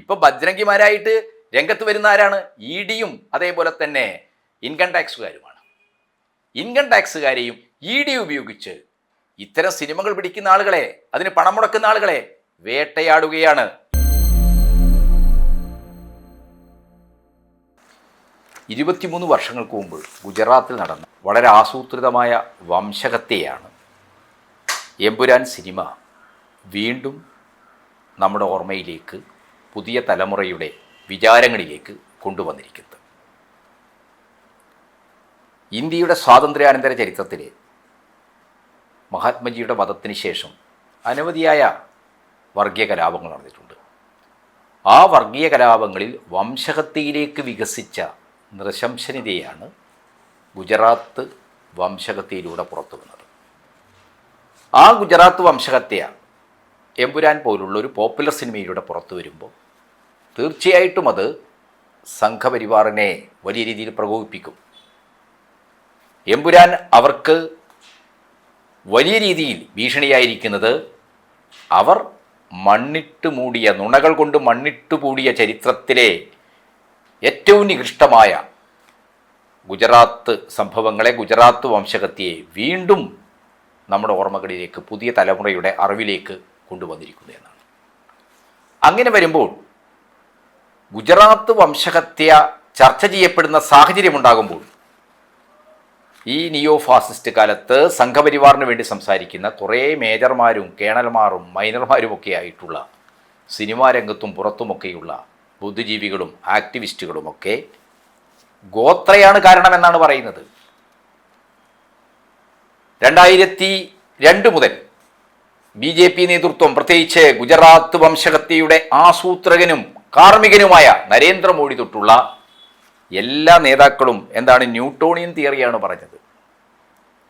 ഇപ്പോൾ ബജ്രംഗിമാരായിട്ട് രംഗത്ത് വരുന്ന ആരാണ്? ED-യും അതേപോലെ തന്നെ ഇൻകം ടാക്സുകാരുമാണ്. ഇൻകം ടാക്സുകാരെയും ED ഉപയോഗിച്ച് ഇത്തരം സിനിമകൾ പിടിക്കുന്ന ആളുകളെ, അതിന് പണം മുടക്കുന്ന ആളുകളെ വേട്ടയാടുകയാണ്. ഇരുപത്തിമൂന്ന് വർഷങ്ങൾക്ക് മുമ്പ് ഗുജറാത്തിൽ നടന്ന വളരെ ആസൂത്രിതമായ വംശഹത്യയാണ് എമ്പുരാൻ സിനിമ വീണ്ടും നമ്മുടെ ഓർമ്മയിലേക്ക്, പുതിയ തലമുറയുടെ വിചാരങ്ങളിലേക്ക് കൊണ്ടുവന്നിരിക്കുന്നത്. ഇന്ത്യയുടെ സ്വാതന്ത്ര്യാനന്തര ചരിത്രത്തിലെ മഹാത്മജിയുടെ വധത്തിന് ശേഷം അനവധിയായ വർഗീയ കലാപങ്ങൾ നടന്നിട്ടുണ്ട്. ആ വർഗീയ കലാപങ്ങളിൽ വംശഹത്യയിലേക്ക് വികസിച്ച നൃശംസനിതയാണ് ഗുജറാത്ത് വംശഹത്യയിലൂടെ പുറത്തു വന്നത്. ആ ഗുജറാത്ത് വംശഹത്യ എമ്പുരാൻ പോലുള്ള ഒരു പോപ്പുലർ സിനിമയിലൂടെ പുറത്തു വരുമ്പോൾ തീർച്ചയായിട്ടും അത് സംഘപരിവാറിനെ വലിയ രീതിയിൽ പ്രകോപിപ്പിക്കും. എമ്പുരാൻ അവർക്ക് വലിയ രീതിയിൽ ഭീഷണിയായിരിക്കുന്നത് അവർ മണ്ണിട്ട് മൂടിയ, നുണകൾ കൊണ്ട് മണ്ണിട്ട് മൂടിയ ചരിത്രത്തിലെ ഏറ്റവും നികൃഷ്ടമായ ഗുജറാത്ത് സംഭവങ്ങളെ, ഗുജറാത്ത് വംശഹത്യയെ വീണ്ടും നമ്മുടെ ഓർമ്മകളിലേക്ക്, പുതിയ തലമുറയുടെ അറിവിലേക്ക് കൊണ്ടുവന്നിരിക്കുന്നു എന്നാണ്. അങ്ങനെ വരുമ്പോൾ ഗുജറാത്ത് വംശഹത്യ ചർച്ച ചെയ്യപ്പെടുന്ന സാഹചര്യമുണ്ടാകുമ്പോൾ ഈ നിയോ ഫാസിസ്റ്റ് കാലത്ത് സംഘപരിവാറിന് വേണ്ടി സംസാരിക്കുന്ന കുറേ മേജർമാരും കേണൽമാരും മൈനർമാരുമൊക്കെ ആയിട്ടുള്ള സിനിമാ രംഗത്തും പുറത്തുമൊക്കെയുള്ള ബുദ്ധിജീവികളും ആക്ടിവിസ്റ്റുകളുമൊക്കെ ഗോത്രയാണ് കാരണമെന്നാണ് പറയുന്നത്. 2002 മുതൽ BJP നേതൃത്വം, പ്രത്യേകിച്ച് ഗുജറാത്ത് വംശഹത്യയുടെ ആസൂത്രകനും കാർമ്മികനുമായ നരേന്ദ്രമോദി തൊട്ടുള്ള എല്ലാ നേതാക്കളും എന്താണ്, ന്യൂട്ടോണിയൻ തിയറിയാണ് പറഞ്ഞത്.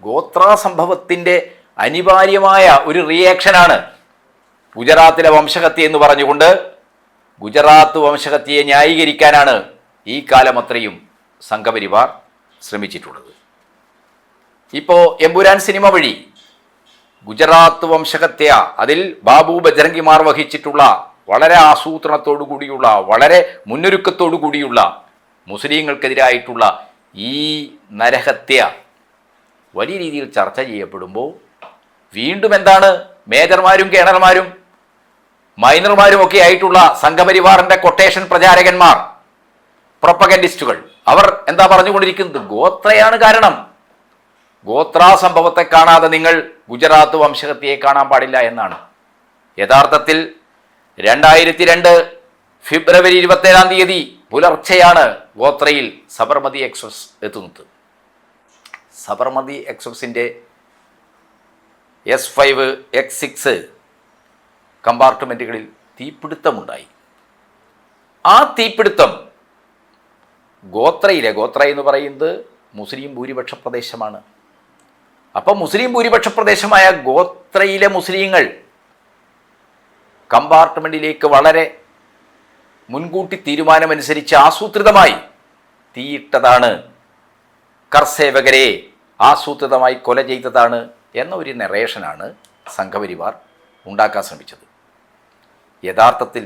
ഗോത്രാ സംഭവത്തിൻ്റെ അനിവാര്യമായ ഒരു റിയാക്ഷനാണ് ഗുജറാത്തിലെ വംശഹത്യ എന്ന് പറഞ്ഞുകൊണ്ട് ഗുജറാത്ത് വംശഹത്യയെ ന്യായീകരിക്കാനാണ് ഈ കാലമത്രയും സംഘപരിവാർ ശ്രമിച്ചിട്ടുള്ളത്. ഇപ്പോൾ എമ്പുരാൻ സിനിമ വഴി ഗുജറാത്ത് വംശഹത്യ, അതിൽ ബാബു ബജ്രംഗിമാർ വഹിച്ചിട്ടുള്ള വളരെ ആസൂത്രണത്തോടു കൂടിയുള്ള, വളരെ മുന്നൊരുക്കത്തോടു കൂടിയുള്ള മുസ്ലിങ്ങൾക്കെതിരായിട്ടുള്ള ഈ നരഹത്യ വലിയ രീതിയിൽ ചർച്ച ചെയ്യപ്പെടുമ്പോൾ വീണ്ടും എന്താണ്, മേജർമാരും കേണൽമാരും മൈനർമാരും ഒക്കെ ആയിട്ടുള്ള സംഘപരിവാറിൻ്റെ കൊട്ടേഷൻ പ്രചാരകന്മാർ, പ്രൊപ്പഗൻഡിസ്റ്റുകൾ, അവർ എന്താ പറഞ്ഞുകൊണ്ടിരിക്കുന്നത്? ഗോത്രയാണ് കാരണം. ഗോത്രാ സംഭവത്തെ കാണാതെ നിങ്ങൾ ഗുജറാത്ത് വംശഹത്യയെ കാണാൻ പാടില്ല എന്നാണ്. യഥാർത്ഥത്തിൽ 2002 ഫെബ്രുവരി 27 പുലർച്ചെയാണ് ഗോത്രയിൽ സബർമതി എക്സ്പ്രസ് എത്തുന്നത്. Sabarmati എക്സ്പ്രസിൻ്റെ S5, X6 കമ്പാർട്ട്മെൻറ്റുകളിൽ തീപിടുത്തമുണ്ടായി. ആ തീപിടുത്തം ഗോത്ര എന്ന് പറയുന്നത് മുസ്ലിം ഭൂരിപക്ഷ പ്രദേശമാണ്. അപ്പം മുസ്ലിം ഭൂരിപക്ഷ പ്രദേശമായ ഗോത്രയിലെ മുസ്ലിങ്ങൾ കമ്പാർട്ട്മെൻറ്റിലേക്ക് വളരെ മുൻകൂട്ടി തീരുമാനമനുസരിച്ച് ആസൂത്രിതമായി തീയിട്ടതാണ്, കർസേവകരെ ആസൂത്രിതമായി കൊല ചെയ്തതാണ് എന്ന ഒരു നറേഷനാണ് സംഘപരിവാർ ഉണ്ടാക്കാൻ ശ്രമിച്ചത്. യഥാർത്ഥത്തിൽ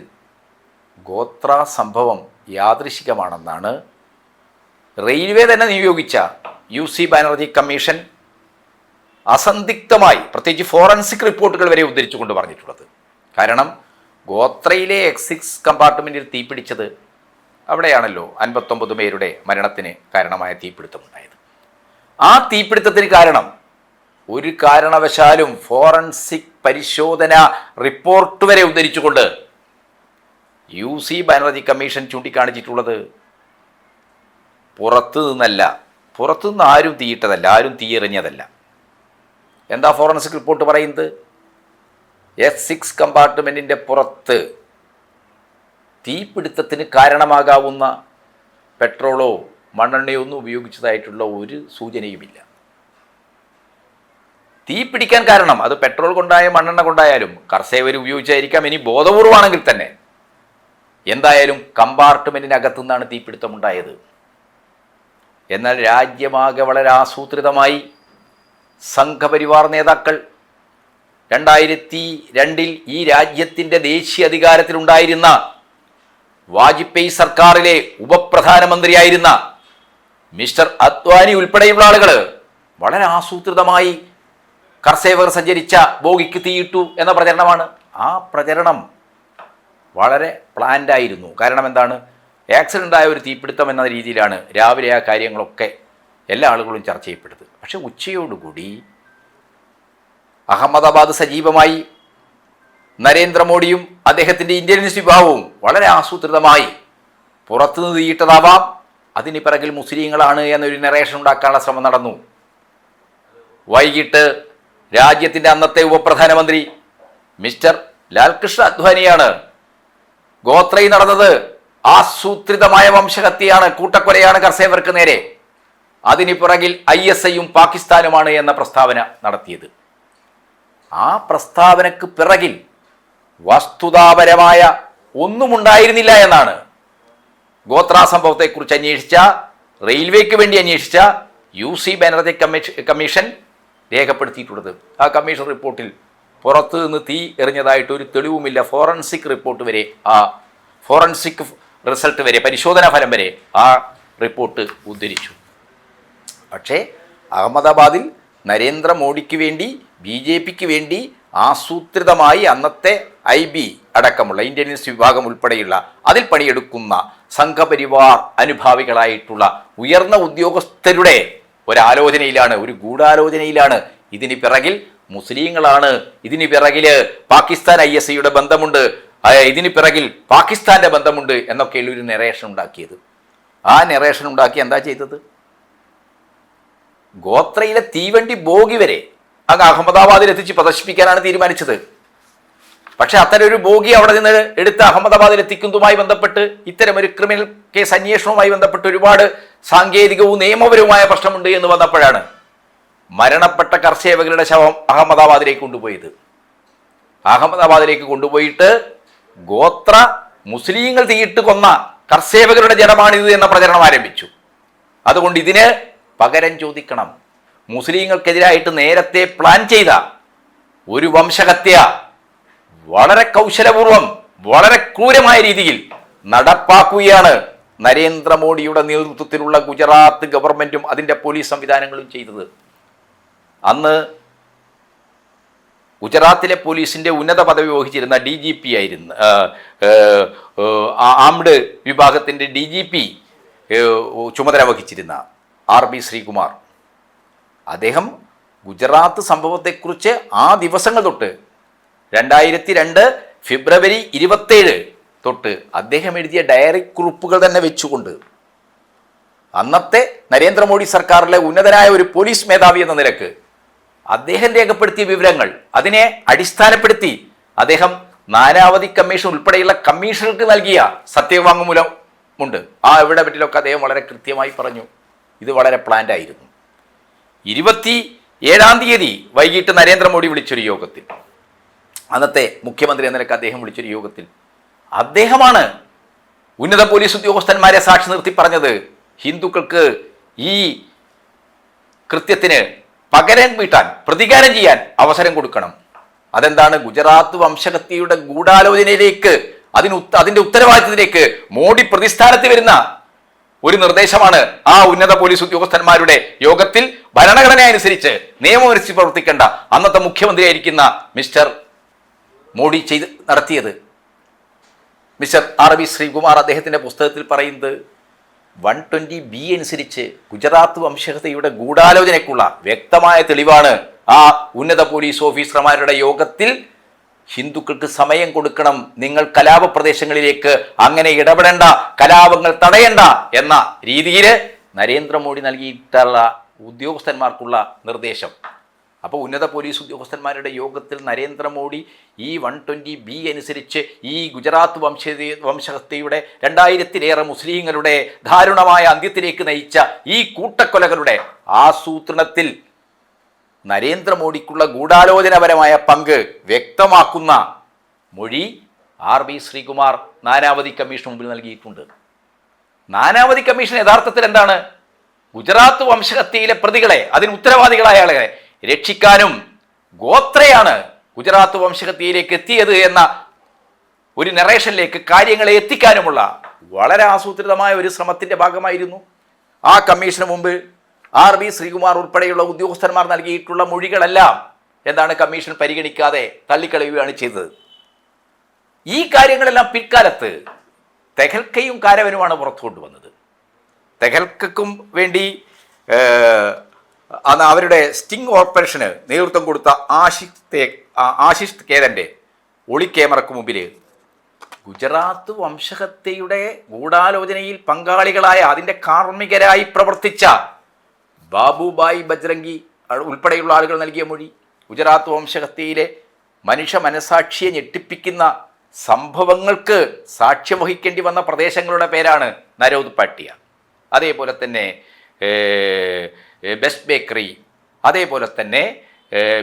ഗോത്ര സംഭവം യാദൃശികമാണെന്നാണ് റെയിൽവേ തന്നെ നിയോഗിച്ച UC ബാനർജി കമ്മീഷൻ അസന്ദിഗ്ധമായി, പ്രത്യേകിച്ച് ഫോറൻസിക് റിപ്പോർട്ടുകൾ വരെ ഉദ്ധരിച്ചുകൊണ്ട് പറഞ്ഞിട്ടുള്ളത്. കാരണം ഗോത്രയിലെ X6 കമ്പാർട്ട്മെൻറ്റിൽ തീപിടിച്ചത് അവിടെയാണല്ലോ 59 പേരുടെ മരണത്തിന് കാരണമായ തീപിടുത്തമുണ്ടായത്. ആ തീപിടുത്തത്തിന് കാരണം ഒരു കാരണവശാലും ഫോറൻസിക് പരിശോധന റിപ്പോർട്ട് വരെ ഉദ്ധരിച്ചുകൊണ്ട് UC ബാനർജി കമ്മീഷൻ ചൂണ്ടിക്കാണിച്ചിട്ടുള്ളത് പുറത്തുനിന്ന് ആരും തീയിട്ടതല്ല, ആരും തീയെറിഞ്ഞതല്ല. എന്താ ഫോറൻസിക് റിപ്പോർട്ട് പറയുന്നത്? X6 കമ്പാർട്ട്മെൻറ്റിൻ്റെ പുറത്ത് തീപിടുത്തത്തിന് കാരണമാകാവുന്ന പെട്രോളോ മണ്ണെണ്ണയോ ഒന്നും ഉപയോഗിച്ചതായിട്ടുള്ള ഒരു സൂചനയുമില്ല. തീ പിടിക്കാൻ കാരണം അത് പെട്രോൾ കൊണ്ടായ മണ്ണെണ്ണ കൊണ്ടായാലും കർസേവർ ഉപയോഗിച്ചായിരിക്കാം, ഇനി ബോധപൂർവമാണെങ്കിൽ തന്നെ. എന്തായാലും കമ്പാർട്ട്മെൻറ്റിനകത്തു നിന്നാണ് തീപിടുത്തമുണ്ടായത്. എന്നാൽ രാജ്യമാകെ വളരെ ആസൂത്രിതമായി സംഘപരിവാർ നേതാക്കൾ 2002 ഈ രാജ്യത്തിൻ്റെ ദേശീയ അധികാരത്തിലുണ്ടായിരുന്ന വാജ്പേയി സർക്കാരിലെ ഉപപ്രധാനമന്ത്രിയായിരുന്ന മിസ്റ്റർ അദ്വാനി ഉൾപ്പെടെയുള്ള ആളുകൾ വളരെ ആസൂത്രിതമായി കർസേവർ സഞ്ചരിച്ച ബോഗിക്ക് തീയിട്ടു എന്ന പ്രചരണമാണ്. ആ പ്രചരണം വളരെ പ്ലാൻഡ് ആയിരുന്നു. കാരണം എന്താണ്, ആക്സിഡൻ്റായ ഒരു തീപിടുത്തം എന്ന രീതിയിലാണ് രാവിലെ ആ കാര്യങ്ങളൊക്കെ എല്ലാ ആളുകളും ചർച്ച ചെയ്യപ്പെടുന്നത്. പക്ഷെ ഉച്ചയോടുകൂടി അഹമ്മദാബാദ് സജീവമായി നരേന്ദ്രമോദിയും അദ്ദേഹത്തിൻ്റെ ഇന്റലിജൻസ് വിഭാഗവും വളരെ ആസൂത്രിതമായി പുറത്തുനിന്ന് തീയിട്ടതാവാം, അതിന് പിറകിൽ മുസ്ലിങ്ങളാണ് എന്നൊരു നറേഷൻ ഉണ്ടാക്കാനുള്ള ശ്രമം നടന്നു. വൈകിട്ട് രാജ്യത്തിൻ്റെ അന്നത്തെ ഉപപ്രധാനമന്ത്രി മിസ്റ്റർ ലാൽകൃഷ്ണ അദ്വാനിയാണ് ഗോത്രയിൽ നടന്നത് ആസൂത്രിതമായ വംശഹത്യയാണ്, കൂട്ടക്കൊലയാണ് കർസേവർക്ക് നേരെ, അതിന് പിറകിൽ ISIയും പാകിസ്ഥാനുമാണ് എന്ന പ്രസ്താവന നടത്തിയത്. ആ പ്രസ്താവനക്ക് പിറകിൽ വസ്തുതാപരമായ ഒന്നുമുണ്ടായിരുന്നില്ല എന്നാണ് ഗോത്ര സംഭവത്തെക്കുറിച്ച് അന്വേഷിച്ച, റെയിൽവേക്ക് വേണ്ടി അന്വേഷിച്ച UC ബാനർജി കമ്മീഷൻ രേഖപ്പെടുത്തിയിട്ടുള്ളത്. ആ കമ്മീഷൻ റിപ്പോർട്ടിൽ പുറത്തു നിന്ന് തീ എറിഞ്ഞതായിട്ട് ഒരു തെളിവുമില്ല. ഫോറൻസിക് റിപ്പോർട്ട് വരെ, ആ ഫോറൻസിക് റിസൾട്ട് വരെ, പരിശോധനാ ഫലം വരെ ആ റിപ്പോർട്ട് ഉദ്ധരിച്ചു. പക്ഷേ അഹമ്മദാബാദിൽ നരേന്ദ്രമോദിക്ക് വേണ്ടി, BJPക്ക് വേണ്ടി ആസൂത്രിതമായി അന്നത്തെ IB അടക്കമുള്ള ഇന്റലിജൻസ് വിഭാഗം ഉൾപ്പെടെയുള്ള അതിൽ പണിയെടുക്കുന്ന സംഘപരിവാർ അനുഭാവികളായിട്ടുള്ള ഉയർന്ന ഉദ്യോഗസ്ഥരുടെ ഒരാലോചനയിലാണ്, ഒരു ഗൂഢാലോചനയിലാണ്. ഇതിന് പിറകിൽ മുസ്ലിങ്ങളാണ്, ഇതിന് പിറകിൽ പാകിസ്ഥാൻ ISIയുടെ ബന്ധമുണ്ട്, ഇതിന് പിറകിൽ പാകിസ്ഥാന്റെ ബന്ധമുണ്ട് എന്നൊക്കെയുള്ള ഒരു നെറേഷൻ ഉണ്ടാക്കിയത്. ആ നെറേഷൻ ഉണ്ടാക്കി എന്താ ചെയ്തത്? ഗോത്രയിലെ തീവണ്ടി ബോഗി വരെ അങ്ങ് അഹമ്മദാബാദിൽ എത്തിച്ച് പ്രദർശിപ്പിക്കാനാണ് തീരുമാനിച്ചത്. പക്ഷെ അത്തരം ഒരു ബോഗി അവിടെ നിന്ന് എടുത്ത് അഹമ്മദാബാദിൽ എത്തിക്കുന്നതുമായി ബന്ധപ്പെട്ട് ഇത്തരം ഒരു ക്രിമിനൽ കേസ് അന്വേഷണവുമായി ബന്ധപ്പെട്ട് ഒരുപാട് സാങ്കേതികവും നിയമപരവുമായ പ്രശ്നമുണ്ട് എന്ന് വന്നപ്പോഴാണ് മരണപ്പെട്ട കർഷകരുടെ ശവം അഹമ്മദാബാദിലേക്ക് കൊണ്ടുപോയത്. അഹമ്മദാബാദിലേക്ക് കൊണ്ടുപോയിട്ട് ഗോത്ര മുസ്ലിങ്ങൾ തീയിട്ട് കൊന്ന കർഷകരുടെ ജഡമാണിത് എന്ന പ്രചരണം ആരംഭിച്ചു. അതുകൊണ്ട് ഇതിന് പകരം ചോദിക്കണം. മുസ്ലിങ്ങൾക്കെതിരായിട്ട് നേരത്തെ പ്ലാൻ ചെയ്ത ഒരു വംശഹത്യ വളരെ കൗശലപൂർവം, വളരെ ക്രൂരമായ രീതിയിൽ നടപ്പാക്കുകയാണ് നരേന്ദ്രമോദിയുടെ നേതൃത്വത്തിലുള്ള ഗുജറാത്ത് ഗവൺമെന്റും അതിൻ്റെ പോലീസ് സംവിധാനങ്ങളും ചെയ്തത്. അന്ന് ഗുജറാത്തിലെ പോലീസിന്റെ ഉന്നത പദവി വഹിച്ചിരുന്ന DGP ആയിരുന്നു, ആംഡ് വിഭാഗത്തിന്റെ DGP ചുമതല വഹിച്ചിരുന്ന RB ശ്രീകുമാർ. അദ്ദേഹം ഗുജറാത്ത് സംഭവത്തെക്കുറിച്ച് ആ ദിവസങ്ങൾ തൊട്ട് 2002 ഫെബ്രുവരി 27 തൊട്ട് അദ്ദേഹം എഴുതിയ ഡയറി കുറിപ്പുകൾ തന്നെ വെച്ചുകൊണ്ട് അന്നത്തെ നരേന്ദ്രമോദി സർക്കാരിലെ ഉന്നതനായ ഒരു പോലീസ് മേധാവി എന്ന നിലക്ക് അദ്ദേഹം രേഖപ്പെടുത്തിയ വിവരങ്ങൾ, അതിനെ അടിസ്ഥാനപ്പെടുത്തി അദ്ദേഹം നാനാവധി കമ്മീഷൻ ഉൾപ്പെടെയുള്ള കമ്മീഷനുകൾക്ക് നൽകിയ സത്യവാങ്മൂലം ഉണ്ട്. ആ ഇവിടെ പറ്റിലൊക്കെ അദ്ദേഹം വളരെ കൃത്യമായി പറഞ്ഞു ഇത് വളരെ പ്ലാൻഡ് ആയിരുന്നു. 27-ാം തീയതി വൈകിട്ട് നരേന്ദ്രമോദി വിളിച്ചൊരു യോഗത്തിൽ, അന്നത്തെ മുഖ്യമന്ത്രി എന്ന നിലക്ക് അദ്ദേഹം വിളിച്ചൊരു യോഗത്തിൽ അദ്ദേഹമാണ് ഉന്നത പോലീസ് ഉദ്യോഗസ്ഥന്മാരെ സാക്ഷി നിർത്തി പറഞ്ഞത് ഹിന്ദുക്കൾക്ക് ഈ കൃത്യത്തിന് പകരം വീട്ടാൻ, പ്രതികാരം ചെയ്യാൻ അവസരം കൊടുക്കണം. അതെന്താണ്? ഗുജറാത്ത് വംശഹത്യയുടെ ഗൂഢാലോചനയിലേക്ക്, അതിന്റെ ഉത്തരവാദിത്തത്തിലേക്ക് മോഡി പ്രതിസ്ഥാനത്ത് വരുന്ന ഒരു നിർദ്ദേശമാണ് ആ ഉന്നത പോലീസ് ഉദ്യോഗസ്ഥന്മാരുടെ യോഗത്തിൽ ഭരണഘടന അനുസരിച്ച് നിയമമനുസരിച്ച് പ്രവർത്തിക്കേണ്ട അന്നത്തെ മുഖ്യമന്ത്രിയായിരിക്കുന്ന മിസ്റ്റർ മോഡി നടത്തിയത്. മിസ്റ്റർ RB ശ്രീകുമാർ അദ്ദേഹത്തിന്റെ പുസ്തകത്തിൽ പറയുന്നത് 120B അനുസരിച്ച് ഗുജറാത്ത് വംശഹത്യയുടെ ഗൂഢാലോചനയ്ക്കുള്ള വ്യക്തമായ തെളിവാണ് ആ ഉന്നത പോലീസ് ഓഫീസർമാരുടെ യോഗത്തിൽ ഹിന്ദുക്കൾക്ക് സമയം കൊടുക്കണം, നിങ്ങൾ കലാപ പ്രദേശങ്ങളിലേക്ക് അങ്ങനെ ഇടപെടേണ്ട, കലാപങ്ങൾ തടയണ്ട എന്ന രീതിയിൽ നരേന്ദ്രമോദി നൽകിയിട്ടുള്ള ഉദ്യോഗസ്ഥന്മാർക്കുള്ള നിർദ്ദേശം. അപ്പോൾ ഉന്നത പോലീസ് ഉദ്യോഗസ്ഥന്മാരുടെ യോഗത്തിൽ നരേന്ദ്രമോദി ഈ 120B അനുസരിച്ച് ഈ ഗുജറാത്ത് വംശഹത്യയുടെ 2000-ലേറെ മുസ്ലിങ്ങളുടെ ദാരുണമായ അന്ത്യത്തിലേക്ക് നയിച്ച ഈ കൂട്ടക്കൊലകളുടെ ആസൂത്രണത്തിൽ നരേന്ദ്രമോദിക്കുള്ള ഗൂഢാലോചനാപരമായ പങ്ക് വ്യക്തമാക്കുന്ന മൊഴി RB ശ്രീകുമാർ നാനാവധി കമ്മീഷൻ മുമ്പിൽ നൽകിയിട്ടുണ്ട്. നാനാവധി കമ്മീഷൻ യഥാർത്ഥത്തിൽ എന്താണ്? ഗുജറാത്ത് വംശഹത്യയിലെ പ്രതികളെ, അതിന് ഉത്തരവാദികളായ ആളുകളെ രക്ഷിക്കാനും ഗോത്രയാണ് ഗുജറാത്ത് വംശഹത്യയിലേക്ക് എത്തിയത് എന്ന ഒരു നറേഷനിലേക്ക് കാര്യങ്ങളെ എത്തിക്കാനുമുള്ള വളരെ ആസൂത്രിതമായ ഒരു ശ്രമത്തിൻ്റെ ഭാഗമായിരുന്നു. ആ കമ്മീഷന് മുമ്പ് RB ശ്രീകുമാർ ഉൾപ്പെടെയുള്ള ഉദ്യോഗസ്ഥന്മാർ നൽകിയിട്ടുള്ള മൊഴികളെല്ലാം എന്താണ് കമ്മീഷൻ പരിഗണിക്കാതെ തള്ളിക്കളയുകയാണ് ചെയ്തത്. ഈ കാര്യങ്ങളെല്ലാം പിൽക്കാലത്ത് തെഹൽക്കയും കാരവനുമാണ് പുറത്തു കൊണ്ടുവന്നത്. തെഹൽക്കും വേണ്ടി അന്ന് അവരുടെ സ്റ്റിംഗ് ഓപ്പറേഷന് നേതൃത്വം കൊടുത്ത ആശിഷ് കേതൻ്റെ ഒളിക്യാമറയ്ക്ക് മുമ്പിൽ ഗുജറാത്ത് വംശഹത്യയുടെ ഗൂഢാലോചനയിൽ പങ്കാളികളായ അതിൻ്റെ കാർമ്മികരായി പ്രവർത്തിച്ച ബാബുഭായ് ബജ്രംഗി ഉൾപ്പെടെയുള്ള ആളുകൾ നൽകിയ മൊഴി, ഗുജറാത്ത് വംശഹത്യയിലെ മനുഷ്യ മനസാക്ഷിയെ ഞെട്ടിപ്പിക്കുന്ന സംഭവങ്ങൾക്ക് സാക്ഷ്യം വഹിക്കേണ്ടി വന്ന പ്രദേശങ്ങളുടെ പേരാണ് നരോദ് പാട്ടിയ, അതേപോലെ തന്നെ ബെസ്റ്റ് ബേക്കറി, അതേപോലെ തന്നെ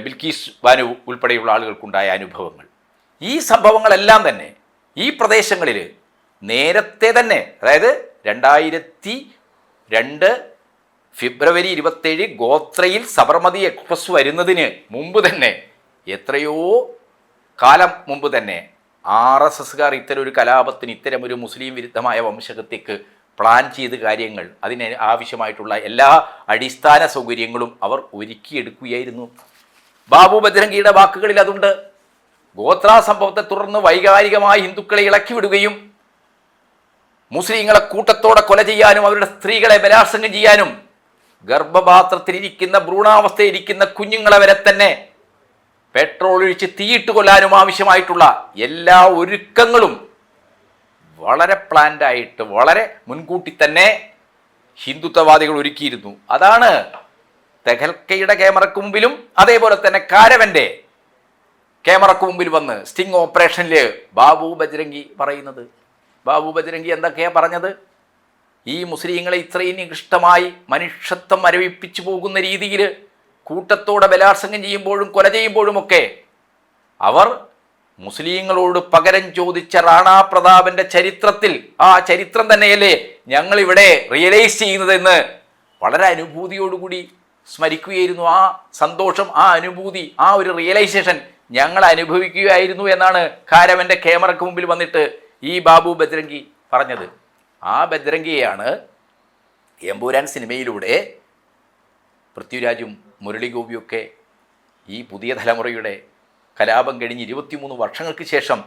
ബിൽക്കീസ് ബാനു ഉൾപ്പെടെയുള്ള ആളുകൾക്കുണ്ടായ അനുഭവങ്ങൾ. ഈ സംഭവങ്ങളെല്ലാം തന്നെ ഈ പ്രദേശങ്ങളിൽ നേരത്തെ തന്നെ, അതായത് 2002 ഫെബ്രുവരി 27 ഗോത്രയിൽ സബർമതി എക്സ്പ്രസ് വരുന്നതിന് മുമ്പ് തന്നെ, എത്രയോ കാലം മുമ്പ് തന്നെ RSSകാർ ഇത്തരമൊരു കലാപത്തിന്, ഇത്തരമൊരു മുസ്ലിം വിരുദ്ധമായ വംശഹത്യക്ക് പ്ലാൻ ചെയ്ത് കാര്യങ്ങൾ, അതിന് ആവശ്യമായിട്ടുള്ള എല്ലാ അടിസ്ഥാന സൗകര്യങ്ങളും അവർ ഒരുക്കിയെടുക്കുകയായിരുന്നു. ബാബു ബജ്രംഗിയുടെ വാക്കുകളിൽ അതുണ്ട്. ഗോത്ര സംഭവത്തെ തുടർന്ന് വൈകാരികമായി ഹിന്ദുക്കളെ ഇളക്കി വിടുകയും മുസ്ലിങ്ങളെ കൂട്ടത്തോടെ കൊല ചെയ്യാനും അവരുടെ സ്ത്രീകളെ ബലാത്സംഗം ചെയ്യാനും ഗർഭപാത്രത്തിലിരിക്കുന്ന ഭ്രൂണാവസ്ഥയിലിരിക്കുന്ന കുഞ്ഞുങ്ങളെ വരെ തന്നെ പെട്രോൾ ഒഴിച്ച് തീയിട്ട് കൊല്ലാനും ആവശ്യമായിട്ടുള്ള എല്ലാ ഒരുക്കങ്ങളും വളരെ പ്ലാൻഡായിട്ട്, വളരെ മുൻകൂട്ടി തന്നെ ഹിന്ദുത്വവാദികൾ ഒരുക്കിയിരുന്നു. അതാണ് തെഹൽക്കയുടെ ക്യാമറയ്ക്ക് മുമ്പിലും അതേപോലെ തന്നെ കാരവൻ്റെ ക്യാമറയ്ക്ക് മുമ്പിൽ വന്ന് സ്റ്റിംഗ് ഓപ്പറേഷനിൽ ബാബു ബജ്രംഗി പറയുന്നത്. ബാബു ബജ്രംഗി എന്തൊക്കെയാണ് പറഞ്ഞത്? ഈ മുസ്ലിങ്ങളെ ഇത്രയും നികൃഷ്ടമായി മനുഷ്യത്വം മരവിപ്പിച്ചു പോകുന്ന രീതിയിൽ കൂട്ടത്തോടെ ബലാത്സംഗം ചെയ്യുമ്പോഴും കൊല ചെയ്യുമ്പോഴുമൊക്കെ അവർ മുസ്ലിങ്ങളോട് പകരം ചോദിച്ച റാണാ പ്രതാപന്റെ ചരിത്രത്തിൽ, ആ ചരിത്രം തന്നെയല്ലേ ഞങ്ങളിവിടെ റിയലൈസ് ചെയ്യുന്നതെന്ന് വളരെ അനുഭൂതിയോടുകൂടി സ്മരിക്കുകയായിരുന്നു. ആ സന്തോഷം, ആ അനുഭൂതി, ആ ഒരു റിയലൈസേഷൻ ഞങ്ങൾ അനുഭവിക്കുകയായിരുന്നു എന്നാണ് കാരവൻ്റെ ക്യാമറയ്ക്ക് മുമ്പിൽ വന്നിട്ട് ഈ ബാബു ബജ്രംഗി പറഞ്ഞത്. ആ ബജ്രംഗിയെയാണ് എമ്പുരാൻ സിനിമയിലൂടെ പൃഥ്വിരാജും മുരളിഗോപിയൊക്കെ ഈ പുതിയ തലമുറയുടെ കലാപം കഴിഞ്ഞ് 23 വർഷങ്ങൾക്ക് ശേഷം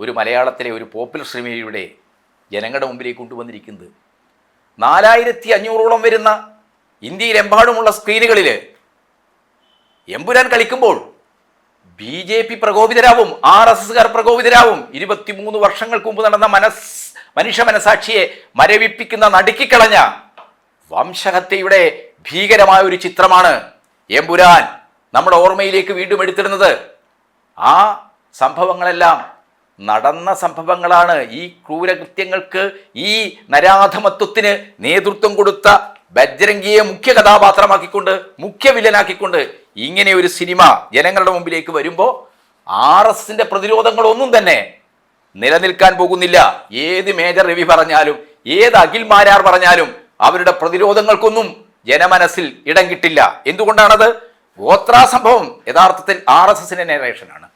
ഒരു മലയാളത്തിലെ ഒരു പോപ്പുലർ സിനിമയുടെ ജനങ്ങളുടെ മുമ്പിലേക്ക് കൊണ്ടുവന്നിരിക്കുന്നത്. 4500ഓളം വരുന്ന ഇന്ത്യയിലെമ്പാടുമുള്ള സ്ക്രീനുകളിൽ എമ്പുരാൻ കളിക്കുമ്പോൾ BJP പ്രകോപിതരാവും, RSSകാർ പ്രകോപിതരാവും. 23 വർഷങ്ങൾക്ക് മുമ്പ് നടന്ന മനുഷ്യ മനസാക്ഷിയെ മരവിപ്പിക്കുന്ന, നടുക്കിക്കളഞ്ഞ വംശഹത്യയുടെ ഭീകരമായ ഒരു ചിത്രമാണ് എമ്പുരാൻ നമ്മുടെ ഓർമ്മയിലേക്ക് വീണ്ടും എടുത്തിടുന്നത്. ആ സംഭവങ്ങളെല്ലാം നടന്ന സംഭവങ്ങളാണ്. ഈ ക്രൂരകൃത്യങ്ങൾക്ക്, ഈ നരാധമത്വത്തിന് നേതൃത്വം കൊടുത്ത ബജ്രംഗിയെ മുഖ്യ കഥാപാത്രമാക്കിക്കൊണ്ട്, മുഖ്യ വില്ലനാക്കിക്കൊണ്ട് ഇങ്ങനെ ഒരു സിനിമ ജനങ്ങളുടെ മുമ്പിലേക്ക് വരുമ്പോൾ RSSന്റെ പ്രതിരോധങ്ങളൊന്നും തന്നെ നിലനിൽക്കാൻ പോകുന്നില്ല. ഏത് മേജർ രവി പറഞ്ഞാലും, ഏത് അഖിൽ മാരാർ പറഞ്ഞാലും അവരുടെ പ്രതിരോധങ്ങൾക്കൊന്നും ജനമനസ്സിൽ ഇടം കിട്ടില്ല. എന്തുകൊണ്ടാണത്? ഗോത്ര സംഭവം യഥാർത്ഥത്തിൽ RSSന്റെ നരേഷനാണ്.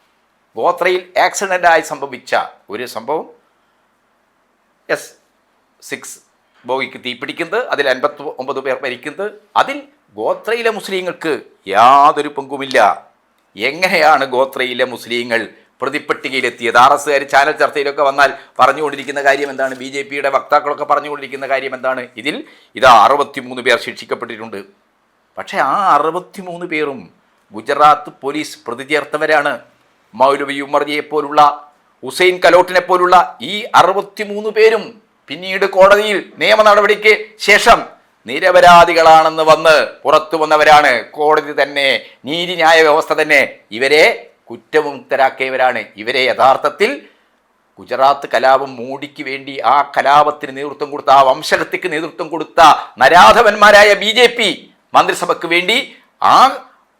ഗോത്രയിൽ ആക്സിഡൻ്റായി സംഭവിച്ച ഒരു സംഭവം, S6 ബോഗിക്ക് തീപിടിക്കുന്നത്, അതിൽ 59 പേർ മരിക്കുന്നത്, അതിൽ ഗോത്രയിലെ മുസ്ലിങ്ങൾക്ക് യാതൊരു പങ്കുമില്ല. എങ്ങനെയാണ് ഗോത്രയിലെ മുസ്ലിങ്ങൾ പ്രതിപ്പട്ടികയിലെത്തിയത്? RSSകാർ ചാനൽ ചർച്ചയിലൊക്കെ വന്നാൽ പറഞ്ഞുകൊണ്ടിരിക്കുന്ന കാര്യം എന്താണ്? BJPയുടെ വക്താക്കളൊക്കെ പറഞ്ഞുകൊണ്ടിരിക്കുന്ന കാര്യം എന്താണ്? ഇതിൽ 63 പേർ ശിക്ഷിക്കപ്പെട്ടിട്ടുണ്ട്. പക്ഷേ ആ 63 പേരും ഗുജറാത്ത് പോലീസ് പ്രതി ചേർത്തവരാണ്. മൗലവി ഉമർജിയെ പോലുള്ള, ഹുസൈൻ കലോട്ടിനെ പോലുള്ള ഈ 63 പേരും പിന്നീട് കോടതിയിൽ നിയമ നടപടിക്ക് ശേഷം നിരപരാധികളാണെന്ന് വന്ന് പുറത്തു വന്നവരാണ്. കോടതി തന്നെ, നീതിന്യായ വ്യവസ്ഥ തന്നെ ഇവരെ കുറ്റമുക്തരാക്കിയവരാണ്. ഇവരെ യഥാർത്ഥത്തിൽ ഗുജറാത്ത് കലാപം മോഡിക്ക് വേണ്ടി, ആ കലാപത്തിന് നേതൃത്വം കൊടുത്ത, ആ വംശഹത്യക്ക് നേതൃത്വം കൊടുത്ത നരാധവന്മാരായ BJP മന്ത്രിസഭയ്ക്ക് വേണ്ടി ആ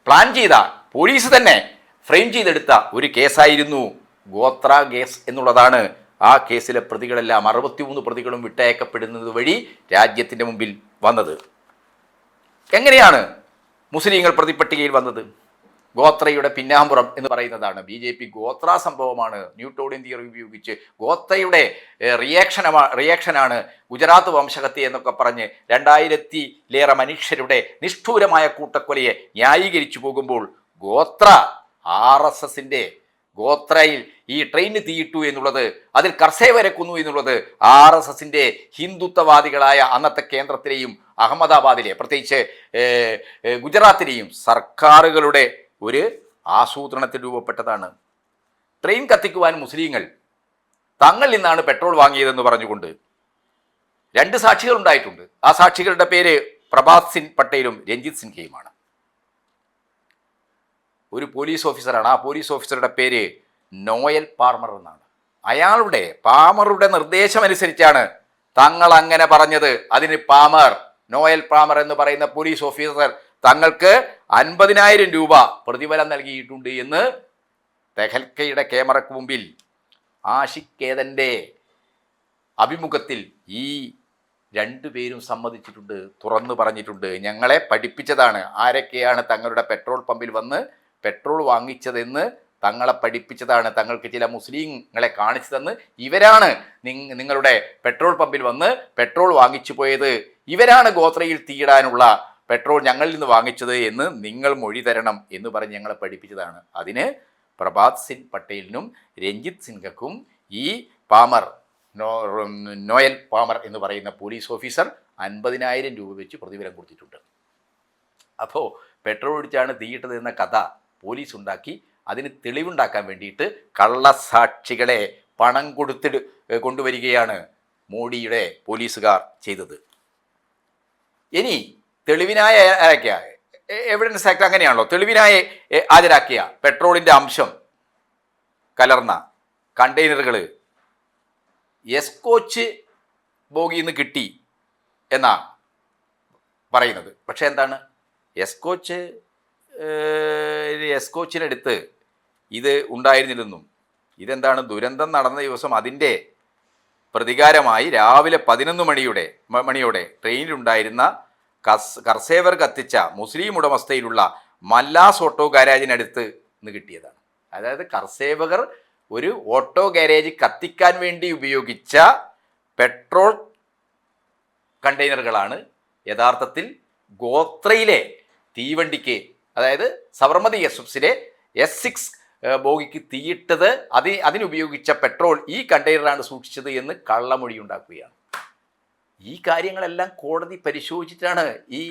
പ്ലാൻ ചെയ്ത പോലീസ് തന്നെ ഫ്രെയിം ചെയ്തെടുത്ത ഒരു കേസായിരുന്നു ഗോത്ര കേസ് എന്നുള്ളതാണ്. ആ കേസിലെ പ്രതികളെല്ലാം 63 പ്രതികളും വിട്ടയക്കപ്പെടുന്നത് വഴി രാജ്യത്തിൻ്റെ മുമ്പിൽ വന്നത്. എങ്ങനെയാണ് മുസ്ലിങ്ങൾ പ്രതിപ്പട്ടികയിൽ വന്നത്? ഗോത്രയുടെ പിന്നാമ്പുറം എന്ന് പറയുന്നതാണ്. BJP ഗോത്ര സംഭവമാണ്, ന്യൂട്ടോണിയൻ തിയറി ഉപയോഗിച്ച് ഗോത്രയുടെ റിയാക്ഷനാണ് ഗുജറാത്ത് വംശഹത്യ എന്നൊക്കെ പറഞ്ഞ് 2000-ലേറെ മനുഷ്യരുടെ നിഷ്ഠൂരമായ കൂട്ടക്കൊലയെ ന്യായീകരിച്ചു പോകുമ്പോൾ ഗോത്ര RSSന്റെ ഗോത്രയിൽ ഈ ട്രെയിന് തീയിട്ടു എന്നുള്ളത്, അതിൽ കർസേവരെ കൊന്നു എന്നുള്ളത് RSSന്റെ ഹിന്ദുത്വവാദികളായ അന്നത്തെ കേന്ദ്രത്തിലെയും അഹമ്മദാബാദിലെ പ്രത്യേകിച്ച് ഗുജറാത്തിലെയും സർക്കാരുകളുടെ ഒരു ആസൂത്രണത്തിൽ രൂപപ്പെട്ടതാണ്. ട്രെയിൻ കത്തിക്കുവാൻ മുസ്ലിങ്ങൾ തങ്ങളിൽ നിന്നാണ് പെട്രോൾ വാങ്ങിയതെന്ന് പറഞ്ഞുകൊണ്ട് 2 സാക്ഷികൾ ഉണ്ടായിട്ടുണ്ട്. ആ സാക്ഷികളുടെ പേര് പ്രഭാത് സിംഗ് പട്ടേലും രഞ്ജിത്ത് സിൻഹയുമാണ്. ഒരു പോലീസ് ഓഫീസറാണ്. ആ പോലീസ് ഓഫീസറുടെ പേര് നോയൽ പാമർ എന്നാണ്. പാമറുടെ നിർദ്ദേശമനുസരിച്ചാണ് തങ്ങൾ അങ്ങനെ പറഞ്ഞത്. അതിന് നോയൽ പാമർ എന്ന് പറയുന്ന പോലീസ് ഓഫീസർ തങ്ങൾക്ക് 50,000 രൂപ പ്രതിഫലം നൽകിയിട്ടുണ്ട് എന്ന് തെഹൽക്കയുടെ ക്യാമറയ്ക്ക് മുമ്പിൽ ആഷിഖ് ഏദൻ്റെ അഭിമുഖത്തിൽ ഈ 2 പേരും സമ്മതിച്ചിട്ടുണ്ട്, തുറന്നു പറഞ്ഞിട്ടുണ്ട്. ഞങ്ങളെ പഠിപ്പിച്ചതാണ്. ആരൊക്കെയാണ് തങ്ങളുടെ പെട്രോൾ പമ്പിൽ വന്ന് പെട്രോൾ വാങ്ങിച്ചതെന്ന് തങ്ങളെ പഠിപ്പിച്ചതാണ്. തങ്ങൾക്ക് ചില മുസ്ലിങ്ങളെ കാണിച്ചു തന്ന് ഇവരാണ് നിങ്ങളുടെ പെട്രോൾ പമ്പിൽ വന്ന് പെട്രോൾ വാങ്ങിച്ചു പോയത്, ഇവരാണ് ഗോത്രയിൽ തീയിടാനുള്ള പെട്രോൾ ഞങ്ങളിൽ നിന്ന് വാങ്ങിച്ചത് എന്ന് നിങ്ങൾ മൊഴി തരണം എന്ന് പറഞ്ഞ് ഞങ്ങളെ പഠിപ്പിച്ചതാണ്. അതിന് പ്രഭാത് സിംഗ് പട്ടേലിനും രഞ്ജിത്ത് സിൻഹക്കും ഈ നോയൽ പാമർ എന്ന് പറയുന്ന പോലീസ് ഓഫീസർ 50,000 രൂപ വെച്ച് പ്രതിഫലം കൊടുത്തിട്ടുണ്ട്. അപ്പോൾ പെട്രോൾ ഒഴിച്ചാണ് തീയിട്ടത് എന്ന കഥ പോലീസ് ഉണ്ടാക്കി. അതിന് തെളിവുണ്ടാക്കാൻ വേണ്ടിയിട്ട് കള്ളസാക്ഷികളെ പണം കൊണ്ടുവരികയാണ് മോഡിയുടെ പോലീസുകാർ ചെയ്തത്. ഇനി തെളിവിനായ എവിഡൻസ് ആക്ട് അങ്ങനെയാണല്ലോ, തെളിവിനായി ഹാജരാക്കിയ പെട്രോളിൻ്റെ അംശം കലർന്ന കണ്ടെയ്നറുകൾ എസ്കോച്ച് ബോഗിയിൽ നിന്ന് കിട്ടി എന്നാ പറയുന്നത്. പക്ഷേ എന്താണ്, എസ്കോച്ചിനടുത്ത് ഇത് ഉണ്ടായിരുന്നില്ലെന്നും ഇതെന്താണ് ദുരന്തം നടന്ന ദിവസം അതിൻ്റെ പ്രതികാരമായി രാവിലെ 11 മണിയോടെ ട്രെയിനിലുണ്ടായിരുന്ന കർസേവർ കത്തിച്ച മുസ്ലിം ഉടമസ്ഥയിലുള്ള മല്ലാസ് ഓട്ടോ ഗാരേജിനടുത്ത് നിന്ന് കിട്ടിയതാണ്. അതായത് കർസേവകർ ഒരു ഓട്ടോ ഗാരേജ് കത്തിക്കാൻ വേണ്ടി ഉപയോഗിച്ച പെട്രോൾ കണ്ടെയ്നറുകളാണ് യഥാർത്ഥത്തിൽ ഗോത്രയിലെ തീവണ്ടിക്ക്, അതായത് സബർമതി എക്സ്പ്രസിലെ S6 ബോഗിക്ക് തീയിട്ടത്. അതിനുപയോഗിച്ച പെട്രോൾ ഈ കണ്ടെയ്നറാണ് സൂക്ഷിച്ചത് എന്ന് കള്ളമൊഴി ഉണ്ടാക്കുകയാണ്. ഈ കാര്യങ്ങളെല്ലാം കോടതി പരിശോധിച്ചിട്ടാണ് ഈ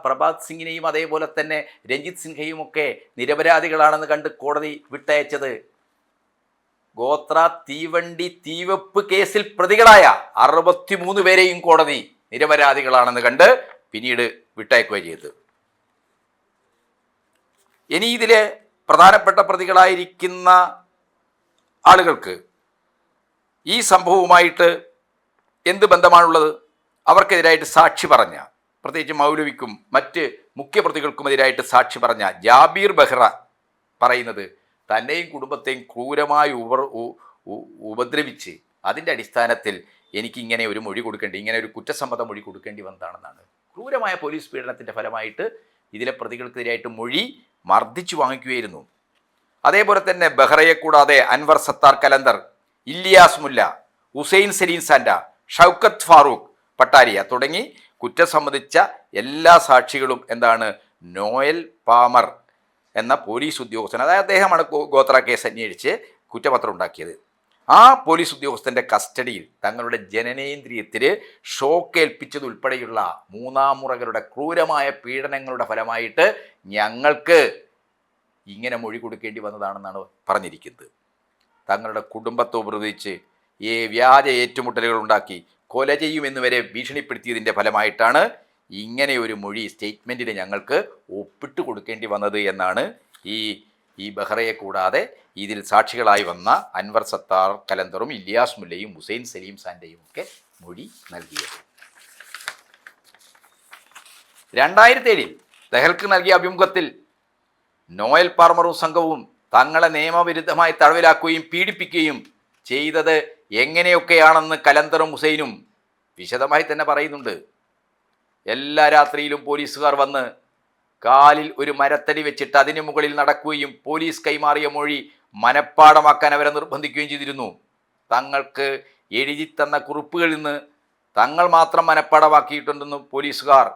പ്രഭാത് സിംഗിനെയും അതേപോലെ തന്നെ രഞ്ജിത്ത് സിൻഹയും ഒക്കെ നിരപരാധികളാണെന്ന് കണ്ട് കോടതി വിട്ടയച്ചത്. ഗോത്ര തീവണ്ടി തീവെപ്പ് കേസിൽ പ്രതികളായ 63 പേരെയും കോടതി നിരപരാധികളാണെന്ന് കണ്ട് പിന്നീട് വിട്ടയക്കുകയും ചെയ്തത്. ഇനി ഇതിലെ പ്രധാനപ്പെട്ട പ്രതികളായിരിക്കുന്ന ആളുകൾക്ക് ഈ സംഭവവുമായിട്ട് എന്ത് ബന്ധമാണുള്ളത്? അവർക്കെതിരായിട്ട് സാക്ഷി പറഞ്ഞ, പ്രത്യേകിച്ച് മൗലവിക്കും മറ്റ് മുഖ്യപ്രതികൾക്കുമെതിരായിട്ട് സാക്ഷി പറഞ്ഞ ജാബീർ ബെഹ്റ പറയുന്നത് തന്നെയും കുടുംബത്തെയും ക്രൂരമായി ഉപദ്രവിച്ച് അതിൻ്റെ അടിസ്ഥാനത്തിൽ എനിക്കിങ്ങനെ ഒരു മൊഴി കൊടുക്കേണ്ടി, ഇങ്ങനെ ഒരു കുറ്റസമ്മത മൊഴി കൊടുക്കേണ്ടി വന്നതാണെന്നാണ്. ക്രൂരമായ പോലീസ് പീഡനത്തിൻ്റെ ഫലമായിട്ട് ഇതിലെ പ്രതികൾക്കെതിരായിട്ട് മൊഴി മർദ്ദിച്ചു വാങ്ങിക്കുകയായിരുന്നു. അതേപോലെ തന്നെ ബെഹ്റയെ കൂടാതെ അൻവർ സത്താർ കലന്തർ, ഇല്ലിയാസ് മുല്ല, ഹുസൈൻ സലീം സാൻഡ, ഷൗക്കത്ത് ഫാറൂഖ് പട്ടാരിയ തുടങ്ങി കുറ്റം സംബന്ധിച്ച എല്ലാ സാക്ഷികളും എന്താണ് നോയൽ പാമർ എന്ന പോലീസ് ഉദ്യോഗസ്ഥൻ, അതായത് അദ്ദേഹമാണ് ഗോത്ര കേസ് അന്വേഷിച്ച് കുറ്റപത്രം ഉണ്ടാക്കിയത്. ആ പോലീസ് ഉദ്യോഗസ്ഥൻ്റെ കസ്റ്റഡിയിൽ തങ്ങളുടെ ജനനേന്ദ്രിയത്തിൽ ഷോക്കേൽപ്പിച്ചതുൾപ്പെടെയുള്ള മൂന്നാം മുറകളുടെ ക്രൂരമായ പീഡനങ്ങളുടെ ഫലമായിട്ട് ഞങ്ങൾക്ക് ഇങ്ങനെ മൊഴി കൊടുക്കേണ്ടി വന്നതാണെന്നാണ് പറഞ്ഞിരിക്കുന്നത്. തങ്ങളുടെ കുടുംബത്തെ ഉപദ്രവിച്ച് വ്യാജ ഏറ്റുമുട്ടലുകൾ ഉണ്ടാക്കി കൊല ചെയ്യുമെന്ന് വരെ ഭീഷണിപ്പെടുത്തിയതിൻ്റെ ഫലമായിട്ടാണ് ഇങ്ങനെ ഒരു മൊഴി സ്റ്റേറ്റ്മെൻറ്റിൽ ഞങ്ങൾക്ക് ഒപ്പിട്ട് കൊടുക്കേണ്ടി വന്നത് എന്നാണ് ഈ ബെഹ്റയെ കൂടാതെ ഇതിൽ സാക്ഷികളായി വന്ന അൻവർ സത്താർ കലന്തറും ഇല്ലിയാസ് മുല്ലയും ഹുസൈൻ സലീം സാൻഡയും ഒക്കെ മൊഴി നൽകിയത്. 2007 തെഹൽക്ക് നൽകിയ അഭിമുഖത്തിൽ നോയൽ പാമറും സംഘവും തങ്ങളെ നിയമവിരുദ്ധമായി തടവിലാക്കുകയും പീഡിപ്പിക്കുകയും ചെയ്തത് എങ്ങനെയൊക്കെയാണെന്ന് കലന്തറും ഹുസൈനും വിശദമായി തന്നെ പറയുന്നുണ്ട്. എല്ലാ രാത്രിയിലും പോലീസുകാർ വന്ന് കാലിൽ ഒരു മരത്തടി വെച്ചിട്ട് അതിനു മുകളിൽ നടക്കുകയും പോലീസ് കൈമാറിയ മൊഴി മനഃപ്പാടമാക്കാൻ അവരെ നിർബന്ധിക്കുകയും ചെയ്തിരുന്നു. തങ്ങൾക്ക് എഴുതി തന്ന കുറിപ്പുകളിൽ നിന്ന് തങ്ങൾ മാത്രം മനഃപ്പാടമാക്കിയിട്ടുണ്ടെന്ന് പോലീസുകാർ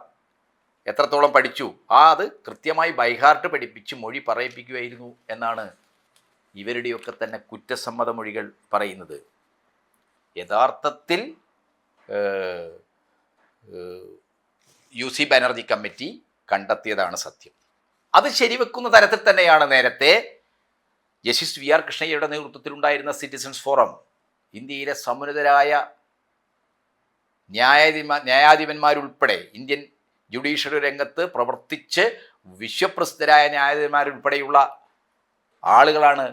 എത്രത്തോളം പഠിച്ചു അത് കൃത്യമായി ബൈഹാർട്ട് പഠിപ്പിച്ച് മൊഴി പറയിപ്പിക്കുകയായിരുന്നു എന്നാണ് ഇവരുടെയൊക്കെ തന്നെ കുറ്റസമ്മത മൊഴികൾ പറയുന്നത്. യഥാർത്ഥത്തിൽ UC ബാനർജി കമ്മിറ്റി കണ്ടെത്തിയതാണ് സത്യം. അത് ശരിവെക്കുന്ന തരത്തിൽ തന്നെയാണ് നേരത്തെ ജസ്റ്റിസ് VR കൃഷ്ണയ്യരുടെ നേതൃത്വത്തിലുണ്ടായിരുന്ന സിറ്റിസൺസ് ഫോറം ഇന്ത്യയിലെ സമുന്നതരായ ന്യായാധിപന്മാരുൾപ്പെടെ ഇന്ത്യൻ ജുഡീഷ്യറി രംഗത്ത് പ്രവർത്തിച്ച് വിശ്വപ്രസിദ്ധരായ ന്യായാധിപന്മാരുൾപ്പെടെയുള്ള ആളുകളാണ്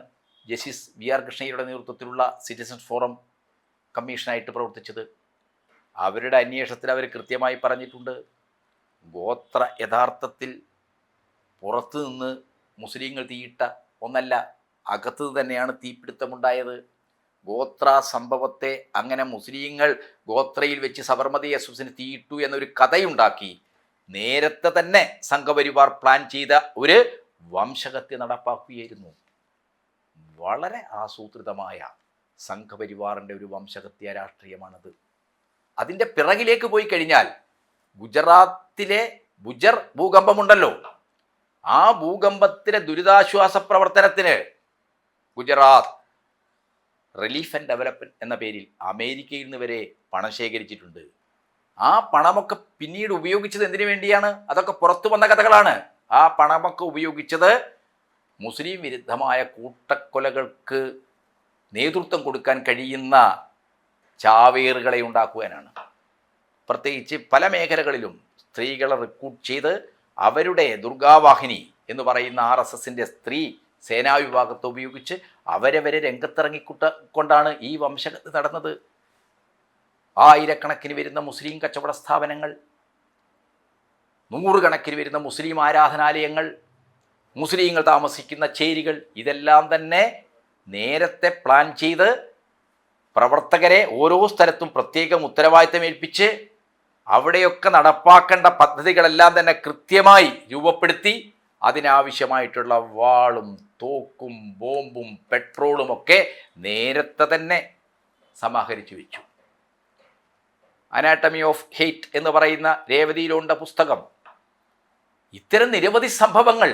ജസ്റ്റിസ് VR കൃഷ്ണയ്യരുടെ നേതൃത്വത്തിലുള്ള സിറ്റിസൺസ് ഫോറം കമ്മീഷനായിട്ട് പ്രവർത്തിച്ചത്. അവരുടെ അന്വേഷണത്തിൽ അവർ കൃത്യമായി പറഞ്ഞിട്ടുണ്ട്, ഗോത്ര യഥാർത്ഥത്തിൽ പുറത്തു നിന്ന് മുസ്ലിങ്ങൾ തീയിട്ട ഒന്നല്ല, അകത്ത് തന്നെയാണ് തീപിടുത്തമുണ്ടായത്. ഗോത്ര സംഭവത്തെ അങ്ങനെ മുസ്ലിങ്ങൾ ഗോത്രയിൽ വെച്ച് സബർമതി എക്സ്പ്രസിന് തീയിട്ടു എന്നൊരു കഥയുണ്ടാക്കി നേരത്തെ തന്നെ സംഘപരിവാർ പ്ലാൻ ചെയ്ത ഒരു വംശഹത്യ നടപ്പാക്കുകയായിരുന്നു. വളരെ ആസൂത്രിതമായ സംഘപരിവാറിൻ്റെ ഒരു വംശഹത്യ രാഷ്ട്രീയമാണത്. അതിൻ്റെ പിറകിലേക്ക് പോയി കഴിഞ്ഞാൽ ഗുജറാത്തിലെ ഗുജർ ഭൂകമ്പമുണ്ടല്ലോ, ആ ഭൂകമ്പത്തിലെ ദുരിതാശ്വാസ പ്രവർത്തനത്തിന് ഗുജറാത്ത് റിലീഫ് ആൻഡ് ഡെവലപ്മെൻറ്റ് എന്ന പേരിൽ അമേരിക്കയിൽ നിന്ന് വരെ പണം ശേഖരിച്ചിട്ടുണ്ട്. ആ പണമൊക്കെ പിന്നീട് ഉപയോഗിച്ചത് എന്തിനു വേണ്ടിയാണ്? അതൊക്കെ പുറത്തു വന്ന കഥകളാണ്. ആ പണമൊക്കെ ഉപയോഗിച്ചത് മുസ്ലിം വിരുദ്ധമായ കൂട്ടക്കൊലകൾക്ക് നേതൃത്വം കൊടുക്കാൻ കഴിയുന്ന ചാവേറുകളെ ഉണ്ടാക്കുവാനാണ്. പ്രത്യേകിച്ച് പല മേഖലകളിലും സ്ത്രീകളെ റിക്രൂട്ട് ചെയ്ത് അവരുടെ ദുർഗാവാഹിനി എന്ന് പറയുന്ന RSSൻ്റെ സ്ത്രീ സേനാ വിഭാഗത്തെ ഉപയോഗിച്ച് അവരവരെ രംഗത്തിറങ്ങിക്കൊണ്ടാണ് ഈ വംശഹത്യ നടന്നത്. ആയിരക്കണക്കിന് വരുന്ന മുസ്ലിം കച്ചവട സ്ഥാപനങ്ങൾ, നൂറുകണക്കിന് വരുന്ന മുസ്ലിം ആരാധനാലയങ്ങൾ, മുസ്ലിങ്ങൾ താമസിക്കുന്ന ചേരികൾ, ഇതെല്ലാം തന്നെ നേരത്തെ പ്ലാൻ ചെയ്ത് പ്രവർത്തകരെ ഓരോ സ്ഥലത്തും പ്രത്യേകം ഉത്തരവാദിത്തം ഏൽപ്പിച്ച് അവിടെയൊക്കെ നടപ്പാക്കേണ്ട പദ്ധതികളെല്ലാം തന്നെ കൃത്യമായി രൂപപ്പെടുത്തി അതിനാവശ്യമായിട്ടുള്ള വാളും തോക്കും ബോംബും പെട്രോളും ഒക്കെ നേരത്തെ തന്നെ സമാഹരിച്ചു വെച്ചു. അനാട്ടമി ഓഫ് ഹെയ്റ്റ് എന്ന് പറയുന്ന രേവതിയിലോണ്ട പുസ്തകം ഇത്തരം നിരവധി സംഭവങ്ങൾ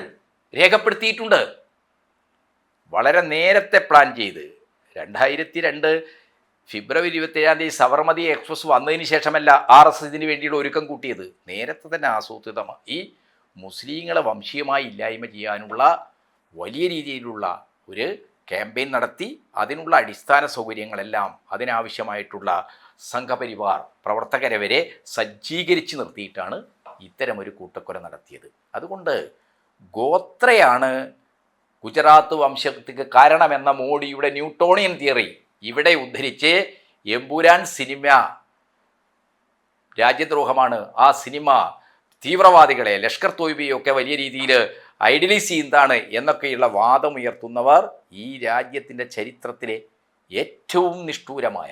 രേഖപ്പെടുത്തിയിട്ടുണ്ട്. വളരെ നേരത്തെ പ്ലാൻ ചെയ്ത് 2002 ഫെബ്രുവരി 27 സബർമതി എക്സ്പ്രസ് വന്നതിന് ശേഷമല്ല RSS ഇതിന് വേണ്ടിയുള്ള ഒരുക്കം കൂട്ടിയത്. നേരത്തെ തന്നെ ആസൂത്രിതമായി ഈ മുസ്ലിങ്ങളെ വംശീയമായി ഇല്ലായ്മ ചെയ്യാനുള്ള വലിയ രീതിയിലുള്ള ഒരു ക്യാമ്പയിൻ നടത്തി അതിനുള്ള അടിസ്ഥാന സൗകര്യങ്ങളെല്ലാം അതിനാവശ്യമായിട്ടുള്ള സംഘപരിവാർ പ്രവർത്തകരെ വരെ സജ്ജീകരിച്ച് നിർത്തിയിട്ടാണ് ഇത്തരമൊരു കൂട്ടക്കൊല നടത്തിയത്. അതുകൊണ്ട് ഗോത്രയാണ് ഗുജറാത്ത് വംശഹത്യക്ക് കാരണമെന്ന മോഡിയുടെ ന്യൂട്ടോണിയൻ തിയറി ഇവിടെ ഉദ്ധരിച്ച് എമ്പുരാൻ സിനിമ രാജ്യദ്രോഹമാണ്, ആ സിനിമ തീവ്രവാദികളെ ലഷ്കർ തോയ്ബയൊക്കെ വലിയ രീതിയിൽ ഐഡലൈസ് ചെയ്യുന്നതാണ് എന്നൊക്കെയുള്ള വാദമുയർത്തുന്നവർ ഈ രാജ്യത്തിൻ്റെ ചരിത്രത്തിലെ ഏറ്റവും നിഷ്ഠൂരമായ,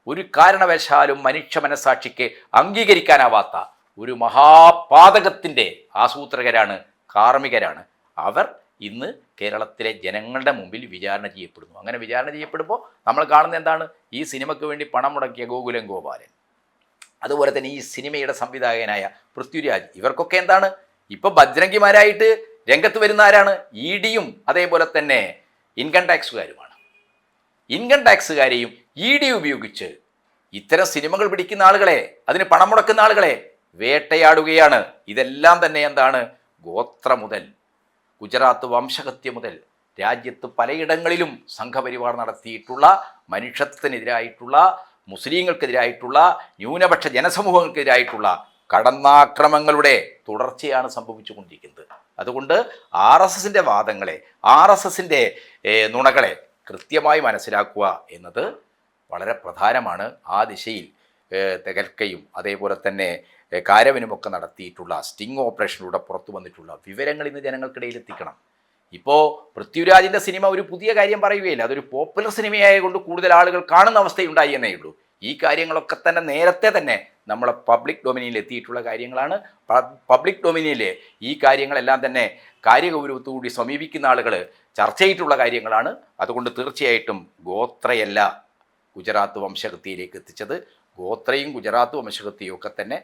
ഒരു കാരണവശാലും മനുഷ്യ മനസാക്ഷിക്ക് അംഗീകരിക്കാനാവാത്ത ഒരു മഹാപാതകത്തിൻ്റെ ആസൂത്രകരാണ്, കാർമ്മികരാണ്. അവർ ഇന്ന് കേരളത്തിലെ ജനങ്ങളുടെ മുമ്പിൽ വിചാരണ ചെയ്യപ്പെടുന്നു. അങ്ങനെ വിചാരണ ചെയ്യപ്പെടുമ്പോൾ നമ്മൾ കാണുന്നത് എന്താണ്? ഈ സിനിമയ്ക്ക് വേണ്ടി പണം മുടക്കിയ ഗോകുലൻ ഗോപാലൻ, അതുപോലെ തന്നെ ഈ സിനിമയുടെ സംവിധായകനായ പൃഥ്വിരാജ്, ഇവർക്കൊക്കെ എന്താണ് ഇപ്പോൾ ബജ്രംഗിമാരായിട്ട് രംഗത്ത് വരുന്ന ആരാണ്? EDയും അതേപോലെ തന്നെ ഇൻകം ടാക്സുകാരുമാണ്. ഇൻകം ടാക്സുകാരെയും ED ഉപയോഗിച്ച് ഇത്തരം സിനിമകൾ പിടിക്കുന്ന ആളുകളെ, അതിന് പണം മുടക്കുന്ന ആളുകളെ വേട്ടയാടുകയാണ്. ഇതെല്ലാം തന്നെ എന്താണ്? ഗോത്ര മുതൽ ഗുജറാത്ത് വംശഹത്യ മുതൽ രാജ്യത്ത് പലയിടങ്ങളിലും സംഘപരിവാർ നടത്തിയിട്ടുള്ള മനുഷ്യത്വത്തിനെതിരായിട്ടുള്ള, മുസ്ലിങ്ങൾക്കെതിരായിട്ടുള്ള, ന്യൂനപക്ഷ ജനസമൂഹങ്ങൾക്കെതിരായിട്ടുള്ള കടന്നാക്രമങ്ങളുടെ തുടർച്ചയാണ് സംഭവിച്ചുകൊണ്ടിരിക്കുന്നത്. അതുകൊണ്ട് RSSൻ്റെ വാദങ്ങളെ, RSSൻ്റെ നുണകളെ കൃത്യമായി മനസ്സിലാക്കുക എന്നത് വളരെ പ്രധാനമാണ്. ആ ദിശയിൽ തെകൽക്കയും അതേപോലെ തന്നെ കാരവനുമൊക്കെ നടത്തിയിട്ടുള്ള സ്റ്റിംഗ് ഓപ്പറേഷനിലൂടെ പുറത്തു വന്നിട്ടുള്ള വിവരങ്ങൾ ഇന്ന് ജനങ്ങൾക്കിടയിൽ എത്തിക്കണം. ഇപ്പോൾ പൃഥ്വിരാജിൻ്റെ സിനിമ ഒരു പുതിയ കാര്യം പറയുകയില്ല, അതൊരു പോപ്പുലർ സിനിമയായതുകൊണ്ട് കൂടുതൽ ആളുകൾ കാണുന്ന അവസ്ഥയുണ്ടായി എന്നേ ഉള്ളൂ. ഈ കാര്യങ്ങളൊക്കെ തന്നെ നേരത്തെ തന്നെ നമ്മളെ പബ്ലിക് ഡൊമിനിയിൽ എത്തിയിട്ടുള്ള കാര്യങ്ങളാണ്. പബ്ലിക് ഡൊമിനിയിൽ ഈ കാര്യങ്ങളെല്ലാം തന്നെ കാര്യഗൗരവത്തോടുകൂടി സമീപിക്കുന്ന ആളുകൾ ചർച്ച ചെയ്തിട്ടുള്ള കാര്യങ്ങളാണ്. അതുകൊണ്ട് തീർച്ചയായിട്ടും ഗോത്രയല്ല ഗുജറാത്ത് വംശഹത്യയിലേക്ക് എത്തിച്ചത്. ഗോത്രയും ഗുജറാത്ത് വംശഹത്യയും ഒക്കെ തന്നെ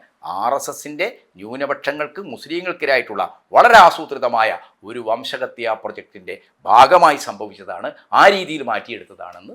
RSSൻ്റെ ന്യൂനപക്ഷങ്ങൾക്ക് മുസ്ലിങ്ങൾക്കെതിരായിട്ടുള്ള വളരെ ആസൂത്രിതമായ ഒരു വംശഹത്യാ പ്രൊജക്റ്റിൻ്റെ ഭാഗമായി സംഭവിച്ചതാണ്. ആ രീതിയിൽ മാറ്റിയെടുത്തതാണെന്ന്